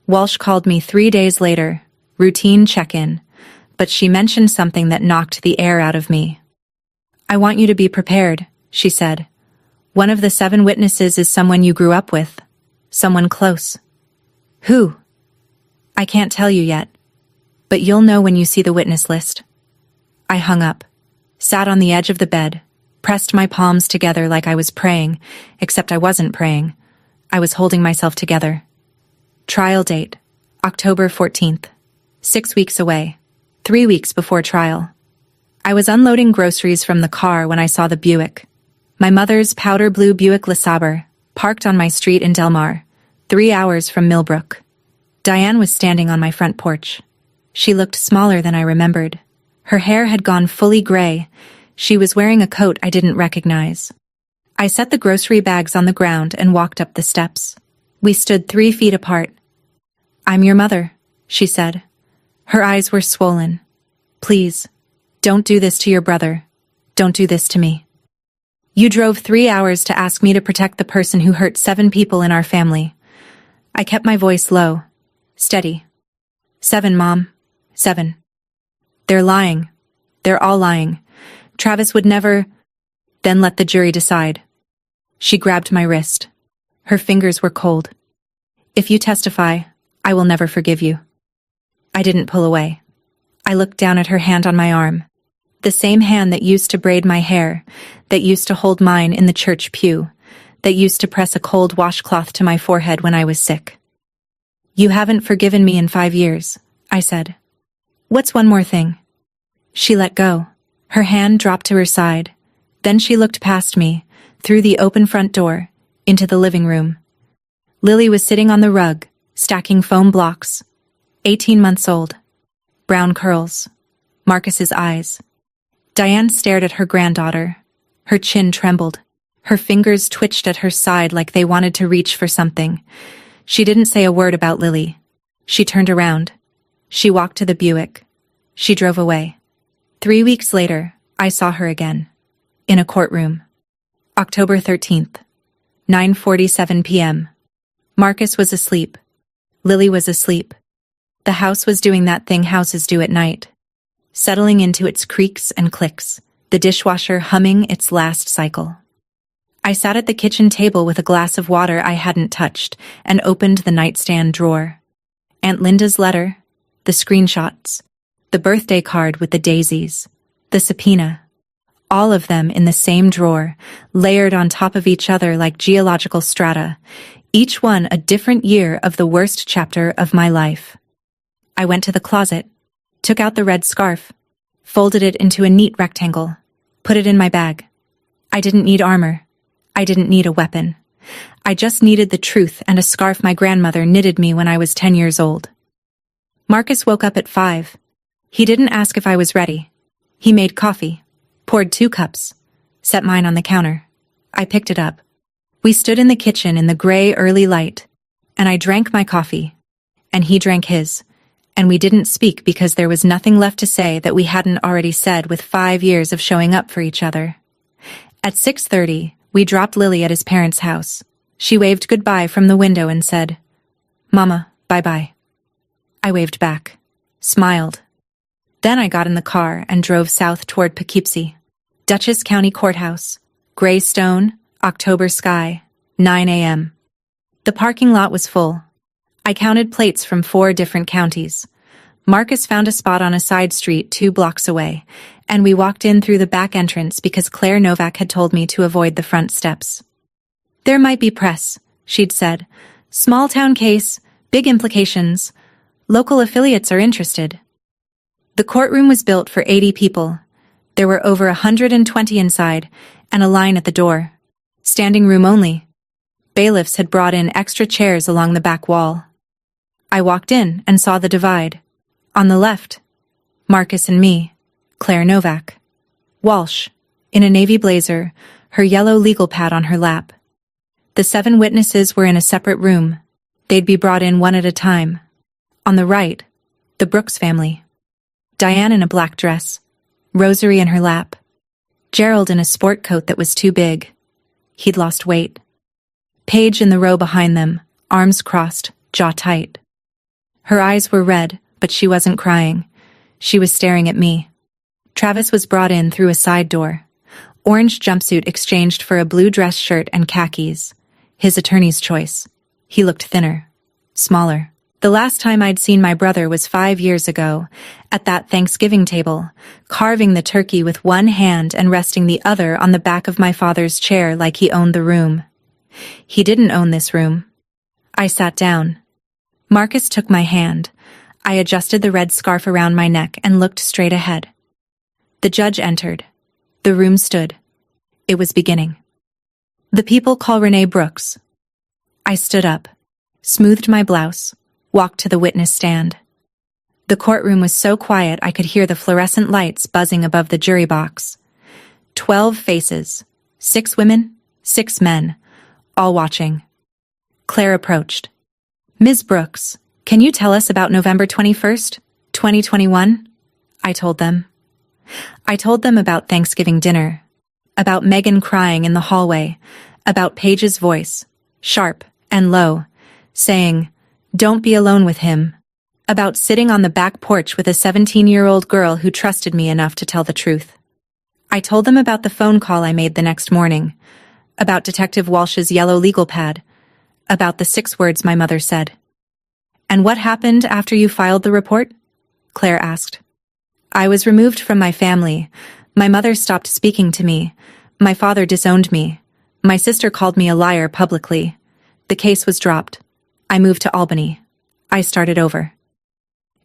Speaker 1: Walsh called me 3 days later, routine check-in, but she mentioned something that knocked the air out of me. "I want you to be prepared," she said. "One of the 7 witnesses is someone you grew up with. Someone close." "Who?" "I can't tell you yet, but you'll know when you see the witness list." I hung up, sat on the edge of the bed, pressed my palms together like I was praying, except I wasn't praying. I was holding myself together. Trial date, October 14th. 6 weeks away. 3 weeks before trial. I was unloading groceries from the car when I saw the Buick. My mother's powder blue Buick LeSabre, parked on my street in Del Mar, 3 hours from Millbrook. Diane was standing on my front porch. She looked smaller than I remembered. Her hair had gone fully gray. She was wearing a coat I didn't recognize. I set the grocery bags on the ground and walked up the steps. We stood 3 feet apart. "I'm your mother," she said. Her eyes were swollen. "Please, don't do this to your brother. Don't do this to me. You drove 3 hours to ask me to protect the person who hurt 7 people in our family." I kept my voice low, steady. 7, Mom. 7. They're lying. They're all lying. Travis would never... Then let the jury decide. She grabbed my wrist. Her fingers were cold. "If you testify, I will never forgive you." I didn't pull away. I looked down at her hand on my arm. The same hand that used to braid my hair, that used to hold mine in the church pew, that used to press a cold washcloth to my forehead when I was sick. "You haven't forgiven me in 5 years," I said. "What's one more thing?" She let go. Her hand dropped to her side. Then she looked past me, through the open front door, into the living room. Lily was sitting on the rug, stacking foam blocks. 18 months old. Brown curls. Marcus's eyes. Diane stared at her granddaughter. Her chin trembled. Her fingers twitched at her side like they wanted to reach for something. She didn't say a word about Lily. She turned around. She walked to the Buick. She drove away. 3 weeks later, I saw her again. In a courtroom. October 13th. 9:47 p.m. Marcus was asleep. Lily was asleep. The house was doing that thing houses do at night. Settling into its creaks and clicks, the dishwasher humming its last cycle. I sat at the kitchen table with a glass of water I hadn't touched and opened the nightstand drawer. Aunt Linda's letter, the screenshots, the birthday card with the daisies, the subpoena, all of them in the same drawer, layered on top of each other like geological strata, each one a different year of the worst chapter of my life. I went to the closet, took out the red scarf, folded it into a neat rectangle, put it in my bag. I didn't need armor. I didn't need a weapon. I just needed the truth and a scarf my grandmother knitted me when I was 10 years old. Marcus woke up at 5. He didn't ask if I was ready. He made coffee, poured 2 cups, set mine on the counter. I picked it up. We stood in the kitchen in the gray early light, and I drank my coffee, and he drank his, and we didn't speak because there was nothing left to say that we hadn't already said with 5 years of showing up for each other. At 6:30, we dropped Lily at his parents' house. She waved goodbye from the window and said, "Mama, bye-bye." I waved back, smiled. Then I got in the car and drove south toward Poughkeepsie. Dutchess County Courthouse. Gray stone, October sky, 9 a.m. The parking lot was full. I counted plates from 4 different counties. Marcus found a spot on a side street 2 blocks away, and we walked in through the back entrance because Claire Novak had told me to avoid the front steps. "There might be press," she'd said. "Small town case, big implications. Local affiliates are interested." The courtroom was built for 80 people. There were over 120 inside, and a line at the door. Standing room only. Bailiffs had brought in extra chairs along the back wall. I walked in and saw the divide. On the left, Marcus and me, Claire Novak. Walsh, in a navy blazer, her yellow legal pad on her lap. The 7 witnesses were in a separate room. They'd be brought in one at a time. On the right, the Brooks family. Diane in a black dress, rosary in her lap. Gerald in a sport coat that was too big. He'd lost weight. Paige in the row behind them, arms crossed, jaw tight. Her eyes were red, but she wasn't crying. She was staring at me. Travis was brought in through a side door. Orange jumpsuit exchanged for a blue dress shirt and khakis. His attorney's choice. He looked thinner, smaller. The last time I'd seen my brother was 5 years ago, at that Thanksgiving table, carving the turkey with one hand and resting the other on the back of my father's chair like he owned the room. He didn't own this room. I sat down. Marcus took my hand. I adjusted the red scarf around my neck and looked straight ahead. The judge entered. The room stood. It was beginning. "The people call Renee Brooks." I stood up, smoothed my blouse, walked to the witness stand. The courtroom was so quiet I could hear the fluorescent lights buzzing above the jury box. 12 faces, 6 women, 6 men, all watching. Claire approached. "Ms. Brooks, can you tell us about November 21st, 2021? I told them. I told them about Thanksgiving dinner, about Megan crying in the hallway, about Paige's voice, sharp and low, saying, "Don't be alone with him," about sitting on the back porch with a 17-year-old girl who trusted me enough to tell the truth. I told them about the phone call I made the next morning, about Detective Walsh's yellow legal pad, about the 6 words my mother said. "And what happened after you filed the report?" Claire asked. I was removed from my family. My mother stopped speaking to me. My father disowned me. My sister called me a liar publicly. The case was dropped. I moved to Albany. I started over.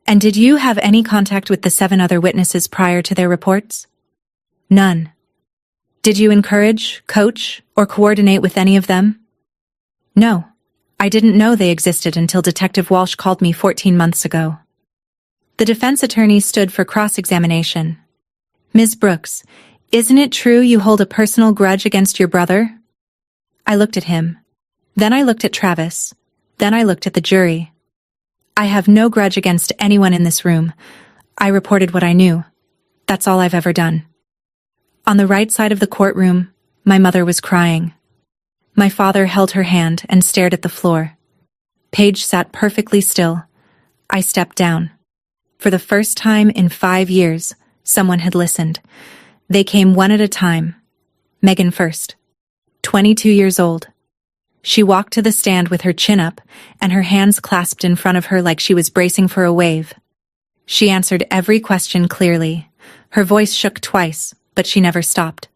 Speaker 1: And did you have any contact with the 7 other witnesses prior to their reports? None. Did you encourage, coach, or coordinate with any of them? No. I didn't know they existed until Detective Walsh called me 14 months ago. The defense attorney stood for cross-examination. Ms. Brooks, isn't it true you hold a personal grudge against your brother? I looked at him. Then I looked at Travis. Then I looked at the jury. I have no grudge against anyone in this room. I reported what I knew. That's all I've ever done. On the right side of the courtroom, my mother was crying. My father held her hand and stared at the floor. Paige sat perfectly still. I stepped down. For the first time in 5 years, someone had listened. They came one at a time. Megan first. 22 years old. She walked to the stand with her chin up and her hands clasped in front of her like she was bracing for a wave. She answered every question clearly. Her voice shook twice, but she never stopped.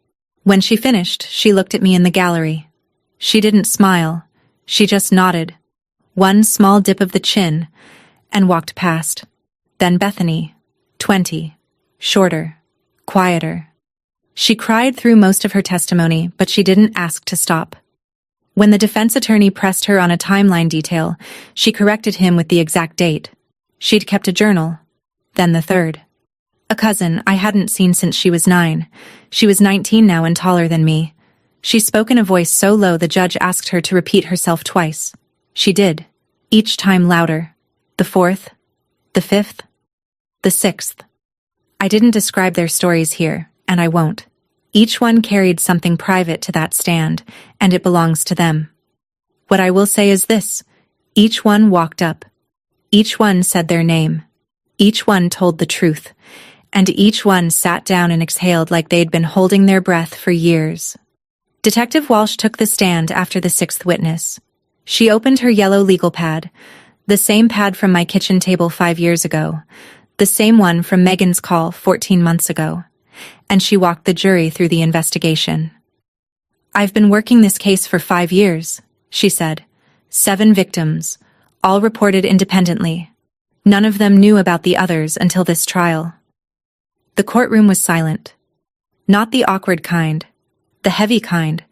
Speaker 1: When she finished, she looked at me in the gallery. She didn't smile. She just nodded. One small dip of the chin, and walked past. Then Bethany, 20, shorter, quieter. She cried through most of her testimony, but she didn't ask to stop. When the defense attorney pressed her on a timeline detail, she corrected him with the exact date. She'd kept a journal. Then the third. A cousin I hadn't seen since she was 9. She was 19 now and taller than me. She spoke in a voice so low the judge asked her to repeat herself twice. She did, each time louder. The 4th, the 5th, the 6th. I didn't describe their stories here, and I won't. Each one carried something private to that stand, and it belongs to them. What I will say is this: each one walked up. Each one said their name. Each one told the truth. And each one sat down and exhaled like they'd been holding their breath for years. Detective Walsh took the stand after the 6th witness. She opened her yellow legal pad, the same pad from my kitchen table 5 years ago, the same one from Megan's call 14 months ago, and she walked the jury through the investigation. I've been working this case for 5 years, she said. 7 victims, all reported independently. None of them knew about the others until this trial. The courtroom was silent. Not the awkward kind, the heavy kind,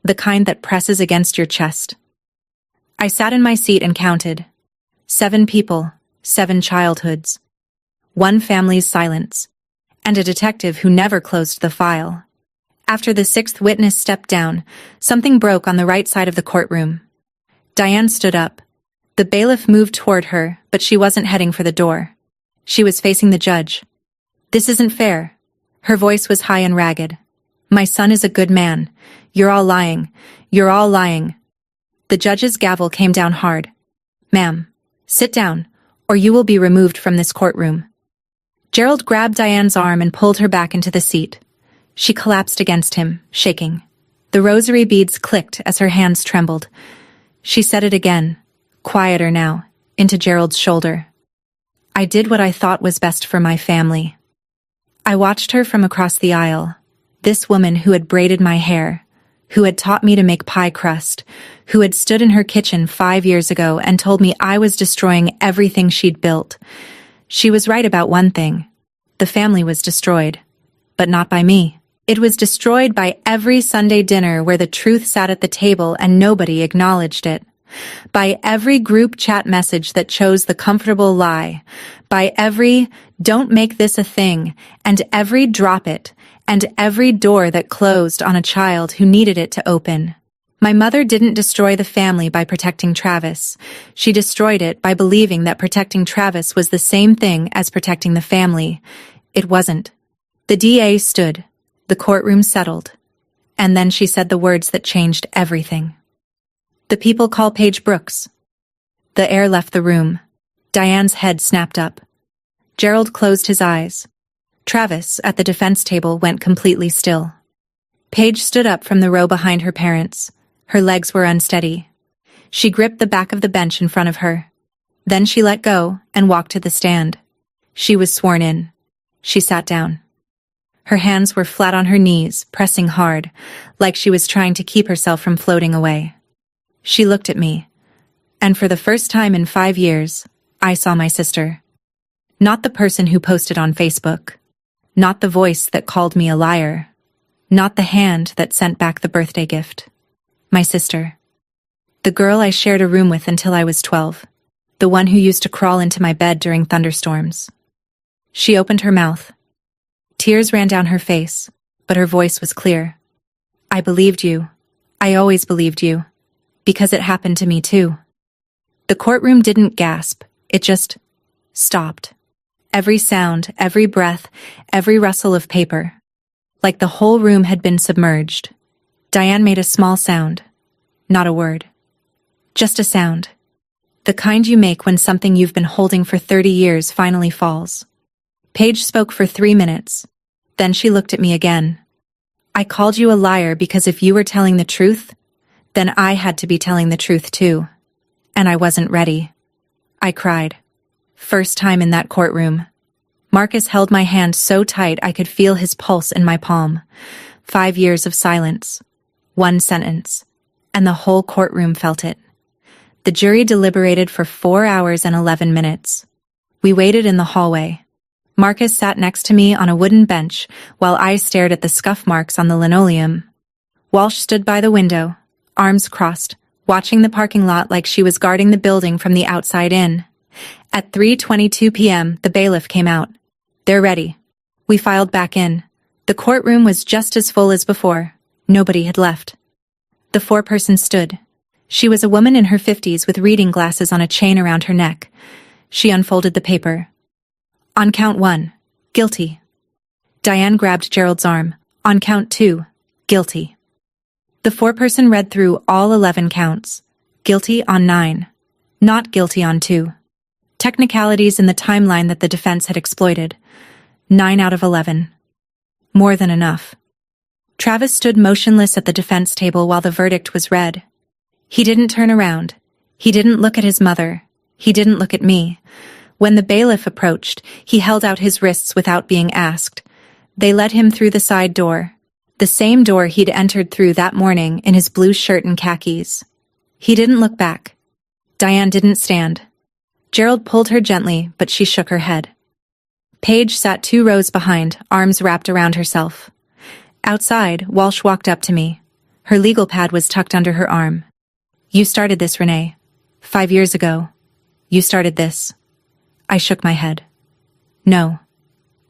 Speaker 1: the kind that presses against your chest. I sat in my seat and counted. 7 people, 7 childhoods. 1 family's silence, and a detective who never closed the file. After the 6th witness stepped down, something broke on the right side of the courtroom. Diane stood up. The bailiff moved toward her, but she wasn't heading for the door. She was facing the judge. This isn't fair. Her voice was high and ragged. My son is a good man. You're all lying. You're all lying. The judge's gavel came down hard. Ma'am, sit down, or you will be removed from this courtroom. Gerald grabbed Diane's arm and pulled her back into the seat. She collapsed against him, shaking. The rosary beads clicked as her hands trembled. She said it again, quieter now, into Gerald's shoulder. I did what I thought was best for my family. I watched her from across the aisle. This woman who had braided my hair, who had taught me to make pie crust, who had stood in her kitchen 5 years ago and told me I was destroying everything she'd built. She was right about one thing. The family was destroyed. But not by me. It was destroyed by every Sunday dinner where the truth sat at the table and nobody acknowledged it. By every group chat message that chose the comfortable lie. By every "don't make this a thing" and every "drop it" and every door that closed on a child who needed it to open. My mother didn't destroy the family by protecting Travis. She destroyed it by believing that protecting Travis was the same thing as protecting the family. It wasn't. The DA stood. The courtroom settled. And then she said the words that changed everything. The people call Paige Brooks. The air left the room. Diane's head snapped up. Gerald closed his eyes. Travis, at the defense table, went completely still. Paige stood up from the row behind her parents. Her legs were unsteady. She gripped the back of the bench in front of her. Then she let go and walked to the stand. She was sworn in. She sat down. Her hands were flat on her knees, pressing hard, like she was trying to keep herself from floating away. She looked at me, and for the first time in 5 years, I saw my sister. Not the person who posted on Facebook. Not the voice that called me a liar. Not the hand that sent back the birthday gift. My sister. The girl I shared a room with until I was 12. The one who used to crawl into my bed during thunderstorms. She opened her mouth. Tears ran down her face, but her voice was clear. I believed you. I always believed you. Because it happened to me too. The courtroom didn't gasp. It just stopped. Every sound, every breath, every rustle of paper. Like the whole room had been submerged. Diane made a small sound. Not a word. Just a sound. The kind you make when something you've been holding for 30 years finally falls. Paige spoke for 3 minutes. Then she looked at me again. I called you a liar because if you were telling the truth, then I had to be telling the truth too. And I wasn't ready. I cried. First time in that courtroom. Marcus held my hand so tight I could feel his pulse in my palm. 5 years of silence. 1 sentence. And the whole courtroom felt it. The jury deliberated for 4 hours and 11 minutes. We waited in the hallway. Marcus sat next to me on a wooden bench while I stared at the scuff marks on the linoleum. Walsh stood by the window, arms crossed, watching the parking lot like she was guarding the building from the outside in. At 3:22 p.m., the bailiff came out. They're ready. We filed back in. The courtroom was just as full as before. Nobody had left. The foreperson stood. She was a woman in her 50s with reading glasses on a chain around her neck. She unfolded the paper. On count 1, guilty. Diane grabbed Gerald's arm. On count 2, guilty. The foreperson read through all 11 counts. Guilty on 9. Not guilty on 2. Technicalities in the timeline that the defense had exploited. 9 out of 11. More than enough. Travis stood motionless at the defense table while the verdict was read. He didn't turn around. He didn't look at his mother. He didn't look at me. When the bailiff approached, he held out his wrists without being asked. They led him through the side door. The same door he'd entered through that morning in his blue shirt and khakis. He didn't look back. Diane didn't stand. Gerald pulled her gently, but she shook her head. Paige sat 2 rows behind, arms wrapped around herself. Outside, Walsh walked up to me. Her legal pad was tucked under her arm. You started this, Renee. 5 years ago. You started this. I shook my head. No.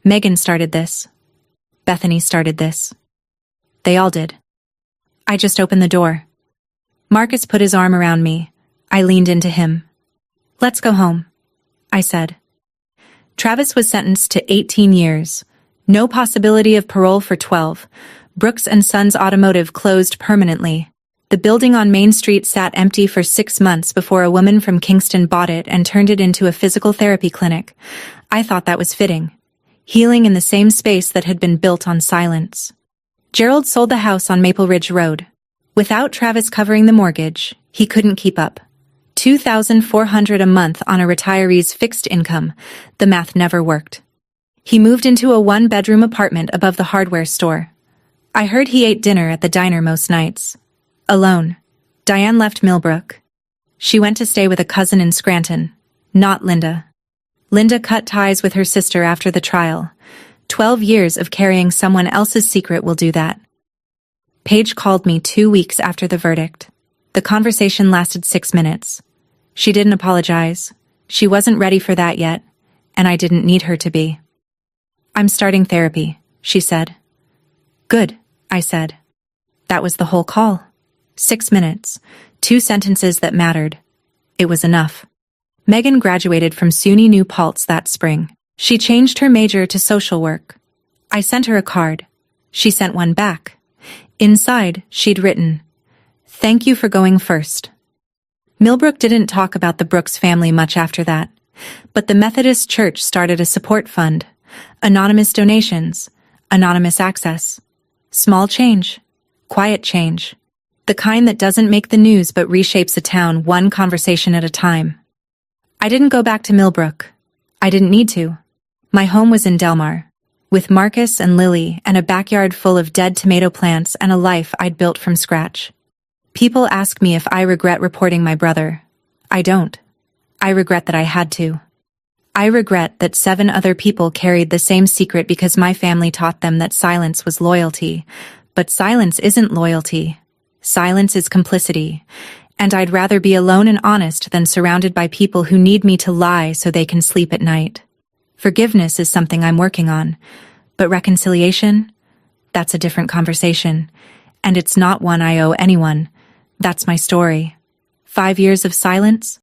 Speaker 1: Megan started this. Bethany started this. They all did. I just opened the door. Marcus put his arm around me. I leaned into him. Let's go home, I said. Travis was sentenced to 18 years. No possibility of parole for 12. Brooks and Sons Automotive closed permanently. The building on Main Street sat empty for 6 months before a woman from Kingston bought it and turned it into a physical therapy clinic. I thought that was fitting. Healing in the same space that had been built on silence. Gerald sold the house on Maple Ridge Road. Without Travis covering the mortgage, he couldn't keep up. $2,400 a month on a retiree's fixed income. The math never worked. He moved into a 1-bedroom apartment above the hardware store. I heard he ate dinner at the diner most nights. Alone. Diane left Millbrook. She went to stay with a cousin in Scranton. Not Linda. Linda cut ties with her sister after the trial. 12 years of carrying someone else's secret will do that. Paige called me 2 weeks after the verdict. The conversation lasted 6 minutes. She didn't apologize. She wasn't ready for that yet, and I didn't need her to be. I'm starting therapy, she said. Good, I said. That was the whole call. 6 minutes, 2 sentences that mattered. It was enough. Megan graduated from SUNY New Paltz that spring. She changed her major to social work. I sent her a card. She sent one back. Inside, she'd written, "Thank you for going first." Millbrook didn't talk about the Brooks family much after that, but the Methodist Church started a support fund. Anonymous donations, anonymous access. Small change, quiet change. The kind that doesn't make the news but reshapes a town one conversation at a time. I didn't go back to Millbrook. I didn't need to. My home was in Delmar, with Marcus and Lily and a backyard full of dead tomato plants and a life I'd built from scratch. People ask me if I regret reporting my brother. I don't. I regret that I had to. I regret that 7 other people carried the same secret because my family taught them that silence was loyalty. But silence isn't loyalty. Silence is complicity. And I'd rather be alone and honest than surrounded by people who need me to lie so they can sleep at night. Forgiveness is something I'm working on. But reconciliation? That's a different conversation. And it's not one I owe anyone. That's my story. 5 years of silence?